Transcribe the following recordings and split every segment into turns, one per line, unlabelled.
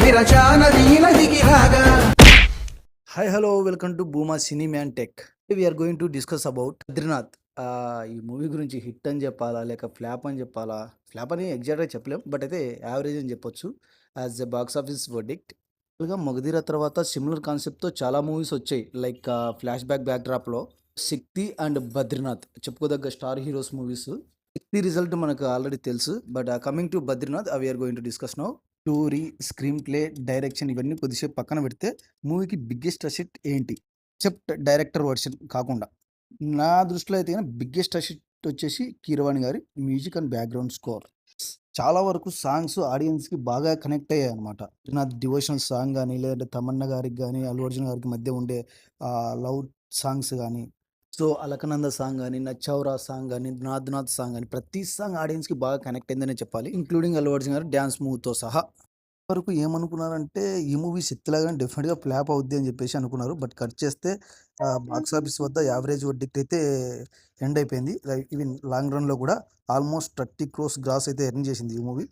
విరచానది నదికి రాగా.
Hi hello welcome to బూమా cine man tech. We're going to discuss about Badrinath. ఈ మూవీ గురించి హిట్ అని చెప్పాలా లేక ఫ్లాప్ అని చెప్పాలా? ఫ్లాప్ అని ఎగ్జాక్ట్గా చెప్పలేం, బట్ అయితే యావరేజ్ అని చెప్పొచ్చు as a box office verdict. Magadheera తర్వాత సిమిలర్ కాన్సెప్ట్తో చాలా మూవీస్ వచ్చాయి, లైక్ ఫ్లాష్ బ్యాక్ బ్యాక్డ్రాప్లో శక్తి అండ్ బద్రీనాథ్ చెప్పుకోదగ్గ star heroes movies. Shakti result మనకు ఆల్రెడీ తెలుసు, but coming to Badrinath we're going to discuss now. Story, screenplay, direction ఇవన్నీ కొద్దిసేపు పక్కన పెడితే మూవీకి బిగ్గెస్ట్ అసెట్ ఏంటి? ఎక్సెప్ట్ డైరెక్టర్ వర్షన్ కాకుండా నా దృష్టిలో అయితే బిగ్గెస్ట్ అసెట్ వచ్చేసి కీరవాణి గారి మ్యూజిక్ అండ్ బ్యాక్గ్రౌండ్ స్కోర్. చాలా వరకు సాంగ్స్ ఆడియన్స్కి బాగా కనెక్ట్ అయ్యాయి అనమాట. నా డివోషనల్ సాంగ్ కానీ, లేదంటే తమన్నా గారికి కానీ, అల్లు అర్జున్ గారికి మధ్య ఉండే లవ్ సాంగ్స్ కానీ, సో అలకనంద సాంగ్ కానీ, నచ్చౌరా సాంగ్ కానీ, నాథ్ నాథ్ సాంగ్ కానీ, ప్రతి సాంగ్ ఆడియన్స్కి బాగా కనెక్ట్ అయిందనే చెప్పాలి, ఇంక్లూడింగ్ అల్లు అర్జున్ గారు డ్యాన్స్ మూవ్తో సహా. వరకు ఏమనుకున్నారంటే ఈ మూవీ శక్తిలాగానే డెఫినెట్గా ఫ్లాప్ అవుద్ది అని చెప్పేసి అనుకున్నారు, బట్ కట్ చేస్తే బాక్స్ ఆఫీస్ వద్ద యావరేజ్ వర్డిక్ట్ అయితే ఎండ్ అయిపోయింది. ఈవెన్ లాంగ్ రన్లో కూడా ఆల్మోస్ట్ 30 crores గ్రాస్ అయితే ఎర్న్ చేసింది ఈ మూవీ.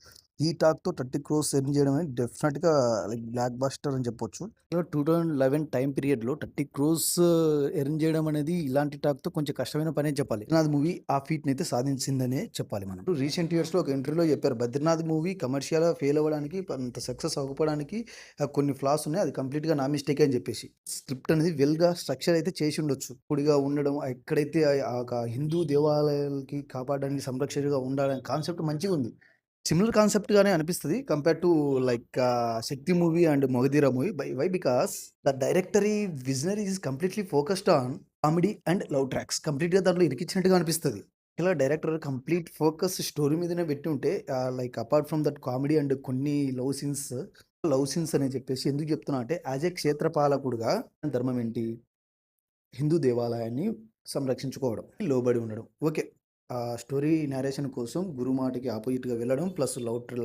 ఈ టాక్తో 30 crores ఎర్న్ చేయడం అనేది డెఫినెట్గా లైక్ బ్లాక్ బస్టర్ అని చెప్పొచ్చు. 2011 టైం పీరియడ్లో 30 crores ఎర్న్ చేయడం అనేది ఇలాంటి టాక్తో కొంచెం కష్టమైన పనే చెప్పాలి. బద్రీనాథ్ మూవీ ఆ ఫీట్ని అయితే సాధించిందనే చెప్పాలి. మనం రీసెంట్ ఇయర్స్లో ఒక ఇంటర్వ్యూలో చెప్పారు, బద్రీనాథ్ మూవీ కమర్షియల్గా ఫెయిల్ అవ్వడానికి, అంత సక్సెస్ అవ్వడానికి కొన్ని ఫ్లాస్ ఉన్నాయి, అది కంప్లీట్గా నా మిస్టేక్ అని చెప్పేసి. స్క్రిప్ట్ అనేది వెల్గా స్ట్రక్చర్ అయితే చేసి ఉండొచ్చు, పొడిగా ఉండడం, ఎక్కడైతే ఆ హిందూ దేవాలయాలకి కాపాడడానికి సంరక్షణగా ఉండాలనే కాన్సెప్ట్ మంచిగా ఉంది. సిమిలర్ కాన్సెప్ట్ గానే అనిపిస్తుంది compare to like Shakti movie and Magadheera movie. Why because the directory visionary is completely focused on comedy and love tracks. కంప్లీట్గా దాంట్లో ఇరికిచ్చినట్టుగా అనిపిస్తుంది. ఇలా డైరెక్టర్ కంప్లీట్ ఫోకస్ స్టోరీ మీదనే పెట్టి ఉంటే like apart from that comedy and కొన్ని లవ్ సీన్స్ అని చెప్పేసి ఎందుకు చెప్తున్నా అంటే, యాజ్ ఏ క్షేత్రపాలకుడుగా ధర్మం ఏంటి? హిందూ దేవాలయాన్ని సంరక్షించుకోవడం, లోబడి ఉండడం. ఓకే, స్టోరీ నేరేషన్ కోసం గురుమాటకి ఆపోజిట్గా వెళ్ళడం ప్లస్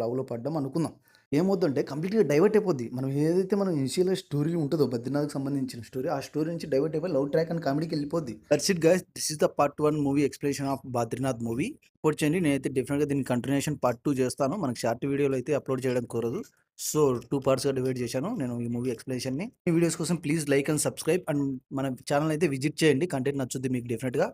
లవ్లో పడ్డం అనుకుందాం. ఏమవుతుందంటే కంప్లీట్గా డైవర్ట్ అయిపోద్ది. మనం ఏదైతే మనం ఇనిషియల్గా స్టోరీ ఉంటుందో బద్రీనాథ్కి సంబంధించిన స్టోరీ, ఆ స్టోరీ నుంచి డైవర్ట్ అయిపోయి లవ్ ట్రాక్ అండ్ కామెడీకి వెళ్ళిపోద్ది. That's it guys, this is the part 1 movie explanation of Badrinath movie. Support చేయండి, నేనైతే డెఫినెట్గా దీని కంటిన్యూషన్ పార్ట్ 2 చేస్తాను. మనకి షార్ట్ వీడియోలో అయితే అప్లోడ్ చేయడం కుదరదు, సో 2 పార్ట్స్గా డివైడ్ చేశాను నేను ఈ మూవీ ఎక్స్ప్లెనేషన్ని. ఈ వీడియోస్ కోసం please like and subscribe, and మన ఛానల్ అయితే విజిట్ చేయండి, కంటెంట్ నచ్చుద్ది మీకు డెఫినెట్గా.